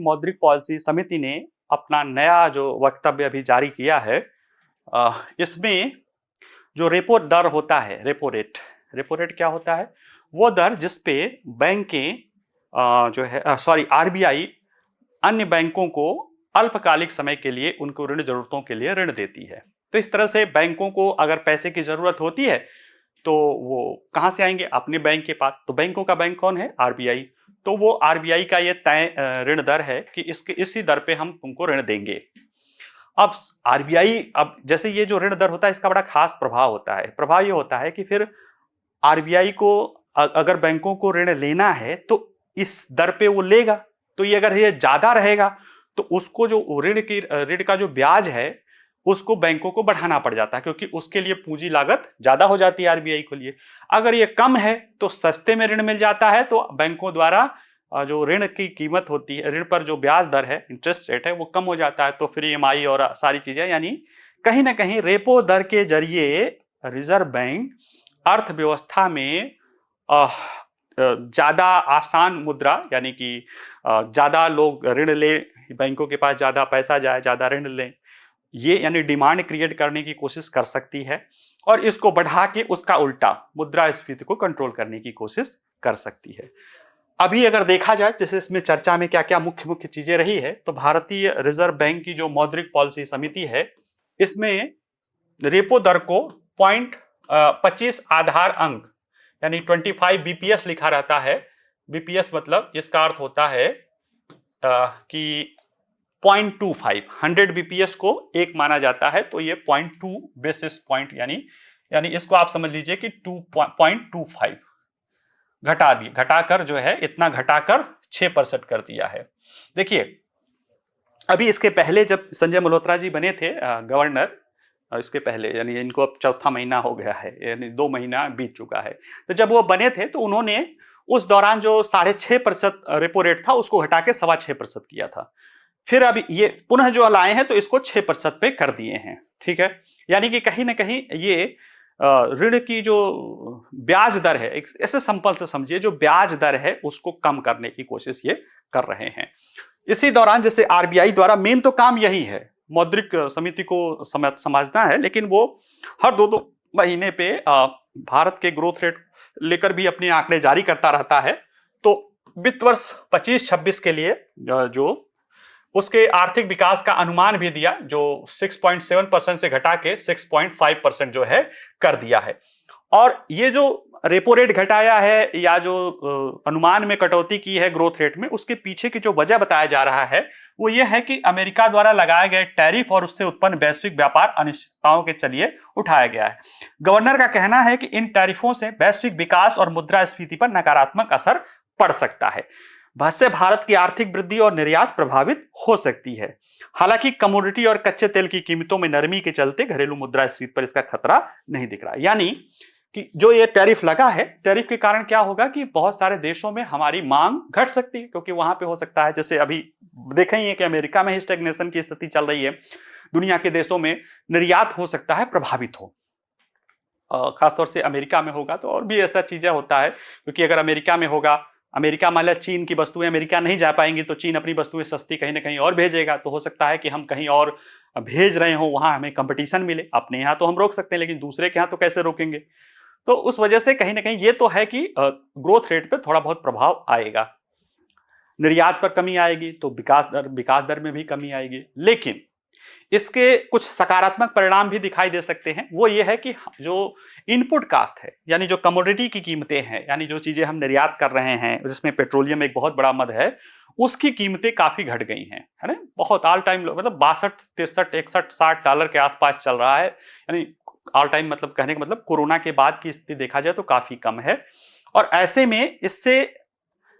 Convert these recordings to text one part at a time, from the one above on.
मौद्रिक पॉलिसी समिति ने अपना नया जो वक्तव्य अभी जारी किया है, इसमें जो रेपो दर होता है, रेपो रेट क्या होता है? वो दर जिसपे बैंकें जो है आरबीआई अन्य बैंकों को अल्पकालिक समय के लिए उनको ऋण जरूरतों के लिए ऋण देती है। तो इस तरह से बैंकों को अगर पैसे की जरूरत होती है तो वो कहां से आएंगे? अपने बैंक के पास। तो बैंकों का बैंक कौन है? आरबीआई। तो वो आरबीआई का ये तय ऋण दर है कि इसी दर पे हम तुमको ऋण देंगे। अब आरबीआई, अब जैसे ये जो ऋण दर होता है इसका बड़ा खास प्रभाव होता है। प्रभाव ये होता है कि फिर आरबीआई को अगर बैंकों को ऋण लेना है तो इस दर पे वो लेगा। तो ये अगर ये ज्यादा रहेगा तो उसको जो ऋण का जो ब्याज है उसको बैंकों को बढ़ाना पड़ जाता है, क्योंकि उसके लिए पूंजी लागत ज्यादा हो जाती है आरबीआई के लिए। अगर ये कम है तो सस्ते में ऋण मिल जाता है, तो बैंकों द्वारा जो ऋण की कीमत होती है, ऋण पर जो ब्याज दर है, इंटरेस्ट रेट है, वो कम हो जाता है। तो फिर ईएमआई और सारी चीजें, यानी कहीं ना कहीं रेपो दर के जरिए रिजर्व बैंक अर्थव्यवस्था में ज्यादा आसान मुद्रा, यानी कि ज्यादा लोग ऋण ले, बैंकों के पास ज्यादा पैसा जाए, ज्यादा ऋण लें, ये यानी डिमांड क्रिएट करने की कोशिश कर सकती है और इसको बढ़ा के उसका उल्टा मुद्रास्फीति को कंट्रोल करने की कोशिश कर सकती है। अभी अगर देखा जाए जैसे इसमें चर्चा में क्या क्या मुख्य चीजें रही है, तो भारतीय रिजर्व बैंक की जो मौद्रिक पॉलिसी समिति है इसमें रेपो दर को 25 आधार अंक यानी 25 बीपीएस लिखा रहता है। बीपीएस मतलब इसका अर्थ होता है कि 0.25, 100 बीपीएस को एक माना जाता है, तो ये 0.2 बेसिस पॉइंट यानी इसको आप समझ लीजिए कि 2.25 घटाकर जो है इतना घटाकर 6% कर दिया है। देखिए अभी इसके पहले जब संजय मल्होत्रा जी बने थे गवर्नर, इसके पहले यानी इनको अब चौथा महीना हो गया है, यानी 2 महीना बीत चुका है, तो जब वो बने थे तो उन्होंने उस दौरान जो 6.5% रेपो रेट था उसको घटा के 6.25% किया था। फिर अभी ये पुनः जो लाए हैं तो इसको 6% पे कर दिए हैं। ठीक है, यानी कि कहीं ना कहीं ये ऋण की जो ब्याज दर है, ऐसे सिंपल से समझिए, जो ब्याज दर है उसको कम करने की कोशिश ये कर रहे हैं। इसी दौरान जैसे आरबीआई द्वारा मेन तो काम यही है, मौद्रिक समिति को समझना है, लेकिन वो हर 2-2 महीने पे भारत के ग्रोथ रेट लेकर भी अपने आंकड़े जारी करता रहता है। तो वित्त वर्ष 25-26 के लिए जो उसके आर्थिक विकास का अनुमान भी दिया, जो 6.7% से घटा के 6.5% जो है कर दिया है। और ये जो रेपो रेट घटाया है या जो अनुमान में कटौती की है ग्रोथ रेट में, उसके पीछे की जो वजह बताया जा रहा है वो ये है कि अमेरिका द्वारा लगाए गए टैरिफ और उससे उत्पन्न वैश्विक व्यापार अनिश्चितताओं के चलिए उठाया गया है। गवर्नर का कहना है कि इन टैरिफों से वैश्विक विकास और मुद्रास्फीति पर नकारात्मक असर पड़ सकता है। इससे भारत की आर्थिक वृद्धि और निर्यात प्रभावित हो सकती है। हालांकि कमोडिटी और कच्चे तेल की कीमतों में नरमी के चलते घरेलू मुद्रास्फीति पर इसका खतरा नहीं दिख रहा। यानी कि जो ये टैरिफ लगा है, टैरिफ के कारण क्या होगा कि बहुत सारे देशों में हमारी मांग घट सकती है, क्योंकि वहां पे हो सकता है, जैसे अभी देखें ही है कि अमेरिका में ही स्टैग्नेशन की स्थिति चल रही है, दुनिया के देशों में निर्यात हो सकता है प्रभावित हो। खासतौर से अमेरिका में होगा तो और भी ऐसा चीजें होता है, क्योंकि अगर अमेरिका में होगा, अमेरिका मान लिया चीन की वस्तुएं अमेरिका नहीं जा पाएंगी तो चीन अपनी वस्तुएं सस्ती कहीं ना कहीं और भेजेगा, तो हो सकता है कि हम कहीं और भेज रहे हो, वहां हमें कंपटीशन मिले। अपने यहाँ तो हम रोक सकते हैं, लेकिन दूसरे के यहाँ तो कैसे रोकेंगे? तो उस वजह से कहीं ना कहीं ये तो है कि ग्रोथ रेट पे थोड़ा बहुत प्रभाव आएगा। निर्यात पर कमी आएगी तो विकास दर में भी कमी आएगी। लेकिन इसके कुछ सकारात्मक परिणाम भी दिखाई दे सकते हैं। वो ये है कि जो इनपुट कास्ट है, यानी जो कमोडिटी की कीमतें हैं, यानी जो चीजें हम निर्यात कर रहे हैं, जिसमें पेट्रोलियम एक बहुत बड़ा मद है, उसकी कीमतें काफी घट गई हैं, है ना। बहुत ऑल टाइम मतलब 62, 63, 61, $60 के आसपास चल रहा है। यानी ऑल टाइम मतलब कहने का मतलब कोरोना के बाद की स्थिति देखा जाए तो काफी कम है। और ऐसे में इससे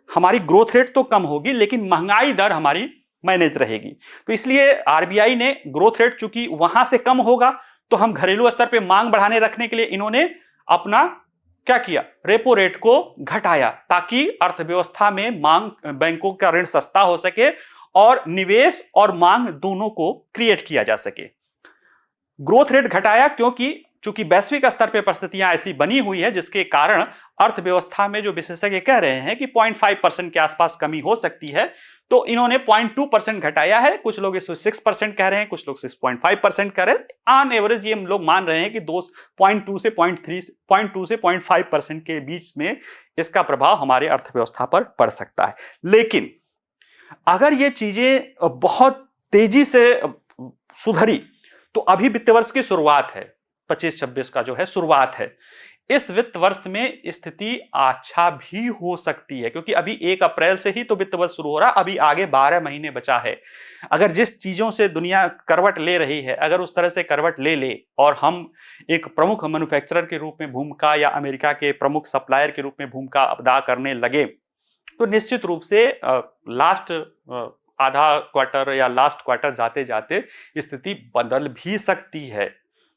हमारी ग्रोथ रेट तो कम होगी, लेकिन महंगाई दर हमारी मैनेज रहेगी। तो इसलिए आरबीआई ने ग्रोथ रेट चूंकि वहां से कम होगा, तो हम घरेलू स्तर पे मांग बढ़ाने रखने के लिए इन्होंने अपना क्या किया, रेपो रेट को घटाया, ताकि अर्थव्यवस्था में मांग, बैंकों का ऋण सस्ता हो सके और निवेश और मांग दोनों को क्रिएट किया जा सके। ग्रोथ रेट घटाया क्योंकि चूंकि वैश्विक स्तर पर परिस्थितियां ऐसी बनी हुई है जिसके कारण अर्थव्यवस्था में जो विशेषज्ञ कह रहे हैं कि 0.5% के आसपास कमी हो सकती है, तो इन्होंने 0.2% घटाया है। कुछ लोग इसको 6% कह रहे हैं, कुछ लोग 6.5% कह रहे हैं। ऑन एवरेज ये हम लोग मान रहे हैं कि 2.2 से 0.5% के बीच में इसका प्रभाव हमारे अर्थव्यवस्था पर पड़ सकता है। लेकिन अगर ये चीजें बहुत तेजी से सुधरी तो अभी वित्त वर्ष की शुरुआत है, 25-26 का जो है शुरुआत है, इस वित्त वर्ष में स्थिति अच्छा भी हो सकती है, क्योंकि अभी 1 अप्रैल से ही तो वित्त वर्ष शुरू हो रहा, अभी आगे 12 महीने बचा है। अगर जिस चीजों से दुनिया करवट ले रही है, अगर उस तरह से करवट ले ले और हम एक प्रमुख मैन्युफैक्चरर के रूप में भूमिका या अमेरिका के प्रमुख सप्लायर के रूप में भूमिका अदा करने लगे, तो निश्चित रूप से लास्ट आधा क्वार्टर या लास्ट क्वार्टर जाते जाते स्थिति बदल भी सकती है।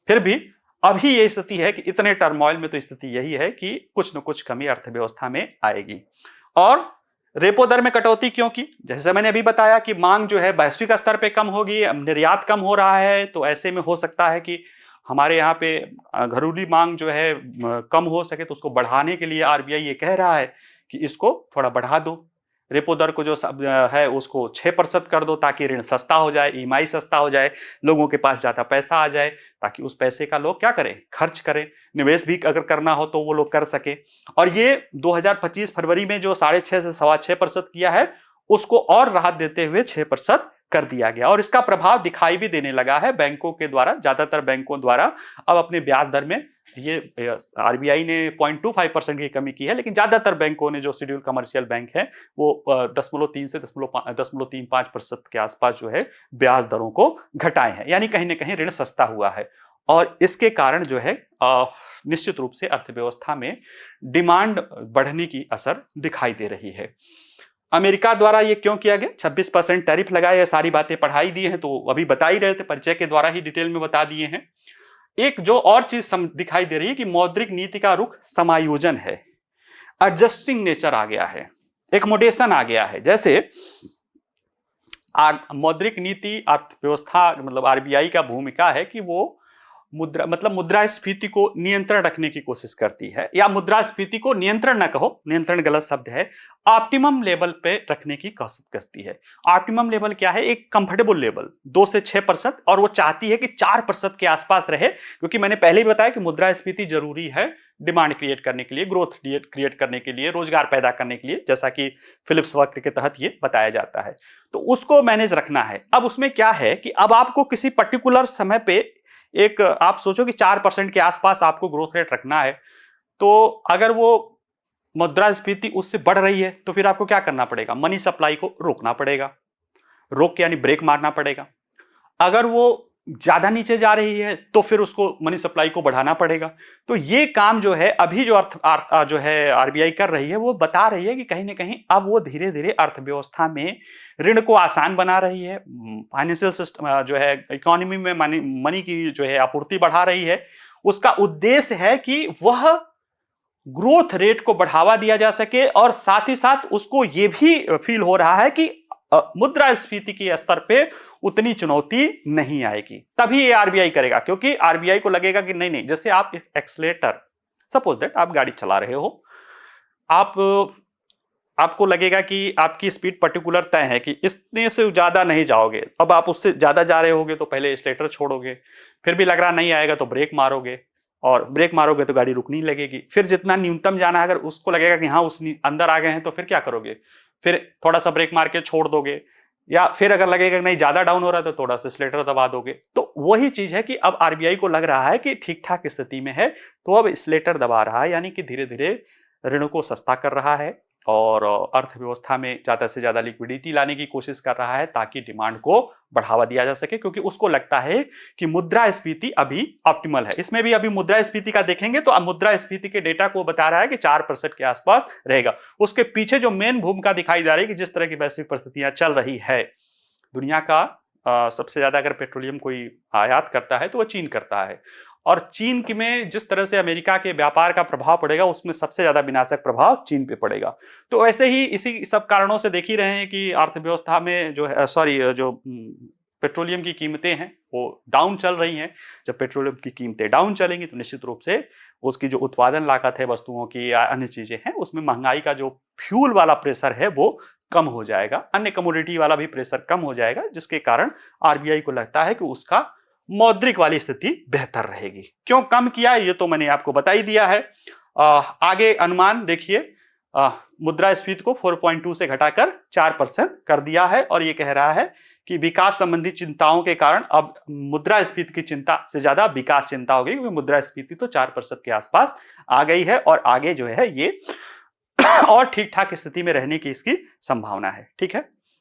फिर भी अभी ये स्थिति है कि इतने टर्मोइल में तो स्थिति यही है कि कुछ न कुछ कमी अर्थव्यवस्था में आएगी। और रेपो दर में कटौती क्यों की? जैसे मैंने अभी बताया कि मांग जो है वैश्विक स्तर पे कम होगी, निर्यात कम हो रहा है, तो ऐसे में हो सकता है कि हमारे यहाँ पे घरेलू मांग जो है कम हो सके, तो उसको बढ़ाने के लिए आरबीआई ये कह रहा है कि इसको थोड़ा बढ़ा दो, रेपो दर को जो है उसको 6% कर दो, ताकि ऋण सस्ता हो जाए, ईएमआई सस्ता हो जाए, लोगों के पास ज्यादा पैसा आ जाए, ताकि उस पैसे का लोग क्या करें, खर्च करें, निवेश भी अगर करना हो तो वो लोग कर सके। और ये 2025 फरवरी में जो 6.5 से 6.25% किया है, उसको और राहत देते हुए 6% कर दिया गया। और इसका प्रभाव दिखाई भी देने लगा है बैंकों के द्वारा, ज्यादातर बैंकों द्वारा अब अपने ब्याज दर में, ये आरबीआई ने 0.25% की कमी की है, लेकिन ज्यादातर बैंकों ने, जो शेड्यूल कमर्शियल बैंक है, वो 0.3 से 0.35% के आसपास जो है ब्याज दरों को घटाए हैं, यानी कहीं ना कहीं ऋण सस्ता हुआ है। और इसके कारण जो है निश्चित रूप से अर्थव्यवस्था में डिमांड बढ़ने की असर दिखाई दे रही है। अमेरिका द्वारा ये क्यों किया गया, 26% टैरिफ लगाए, ये सारी बातें पढ़ाई दी हैं, तो अभी बता ही रहे थे, परिचय के द्वारा ही डिटेल में बता दिए हैं। एक जो और चीज दिखाई दे रही है कि मौद्रिक नीति का रुख समायोजन है, एडजस्टिंग नेचर आ गया है, एकमोडेशन आ गया है। जैसे मौद्रिक नीति अर्थव्यवस्था मतलब आरबीआई का भूमिका है कि वो मुद्रास्फीति को नियंत्रण रखने की कोशिश करती है, या मुद्रास्फीति को नियंत्रण न कहो, नियंत्रण गलत शब्द है, ऑप्टिमम लेवल पे रखने की कोशिश करती है। ऑप्टिमम लेवल क्या है, एक कंफर्टेबल लेवल 2 से 6%, और वो चाहती है कि 4% के आसपास रहे, क्योंकि मैंने पहले ही बताया कि मुद्रास्फीति जरूरी है डिमांड क्रिएट करने के लिए, ग्रोथ क्रिएट करने के लिए, रोजगार पैदा करने के लिए, जैसा कि फिलिप्स वक्र के तहत ये बताया जाता है। तो उसको मैनेज रखना है। अब उसमें क्या है कि अब आपको किसी पर्टिकुलर समय पे एक, आप सोचो कि 4% के आसपास आपको ग्रोथ रेट रखना है, तो अगर वो मुद्रास्फीति उससे बढ़ रही है तो फिर आपको क्या करना पड़ेगा, मनी सप्लाई को रोकना पड़ेगा, रोक के यानी ब्रेक मारना पड़ेगा। अगर वो ज्यादा नीचे जा रही है तो फिर उसको मनी सप्लाई को बढ़ाना पड़ेगा। तो ये काम जो है अभी जो जो है आरबीआई कर रही है, वो बता रही है कि कहीं ना कहीं अब वो धीरे धीरे अर्थव्यवस्था में ऋण को आसान बना रही है, फाइनेंशियल सिस्टम जो है इकोनॉमी में मनी की जो है आपूर्ति बढ़ा रही है। उसका उद्देश्य है कि वह ग्रोथ रेट को बढ़ावा दिया जा सके, और साथ ही साथ उसको ये भी फील हो रहा है कि मुद्रास्फीति के स्तर पे उतनी चुनौती नहीं आएगी। तभी ये आरबीआई करेगा, क्योंकि आरबीआई को लगेगा कि नहीं नहीं, जैसे आप एक्सलेटर, सपोज दैट आप गाड़ी चला रहे हो, आपको लगेगा कि आपकी स्पीड पर्टिकुलर तय है कि इतने से ज्यादा नहीं जाओगे, अब आप उससे ज्यादा जा रहे होगे तो पहले एक्सलेटर छोड़ोगे, फिर भी लग रहा नहीं आएगा तो ब्रेक मारोगे, और ब्रेक मारोगे तो गाड़ी रुकनी लगेगी। फिर जितना न्यूनतम जाना है, अगर उसको लगेगा कि हाँ उस अंदर आ गए हैं, तो फिर क्या करोगे, फिर थोड़ा सा ब्रेक मार के छोड़ दोगे, या फिर अगर लगेगा नहीं ज्यादा डाउन हो रहा है तो थोड़ा सा एक्सीलरेटर दबा दोगे। तो वही चीज है कि अब आरबीआई को लग रहा है कि ठीक ठाक स्थिति में है, तो अब एक्सीलरेटर दबा रहा है, यानी कि धीरे धीरे ऋण को सस्ता कर रहा है और अर्थव्यवस्था में ज्यादा से ज्यादा लिक्विडिटी लाने की कोशिश कर रहा है, ताकि डिमांड को बढ़ावा दिया जा सके, क्योंकि उसको लगता है कि मुद्रास्फीति अभी ऑप्टिमल है। इसमें भी अभी मुद्रास्फीति का देखेंगे तो मुद्रास्फीति के डेटा को बता रहा है कि 4% के आसपास रहेगा। उसके पीछे जो मेन भूमिका दिखाई जा रही है कि जिस तरह की वैश्विक परिस्थितियां चल रही है, दुनिया का सबसे ज्यादा अगर पेट्रोलियम कोई आयात करता है तो वह चीन करता है, और चीन में जिस तरह से अमेरिका के व्यापार का प्रभाव पड़ेगा, उसमें सबसे ज्यादा विनाशक प्रभाव चीन पे पड़ेगा। तो ऐसे ही इसी सब कारणों से देख ही रहे हैं कि अर्थव्यवस्था में जो है जो पेट्रोलियम की कीमतें हैं वो डाउन चल रही हैं। जब पेट्रोलियम की कीमतें डाउन चलेंगी तो निश्चित रूप से उसकी जो उत्पादन लागत है वस्तुओं की या अन्य चीजें हैं उसमें महंगाई का जो फ्यूल वाला प्रेशर है वो कम हो जाएगा, अन्य कमोडिटी वाला भी प्रेशर कम हो जाएगा, जिसके कारण आरबीआई को लगता है कि उसका मौद्रिक वाली स्थिति बेहतर रहेगी। क्यों कम किया ये तो मैंने आपको बता ही दिया है। आगे अनुमान देखिए, मुद्रास्फीति को 4.2 से घटाकर 4% कर दिया है और ये कह रहा है कि विकास संबंधी चिंताओं के कारण अब मुद्रास्फीति की चिंता से ज्यादा विकास चिंता हो गई, क्योंकि मुद्रास्फीति तो 4% के आसपास आ गई है और आगे जो है ये और ठीक ठाक स्थिति में रहने की इसकी संभावना है। ठीक है,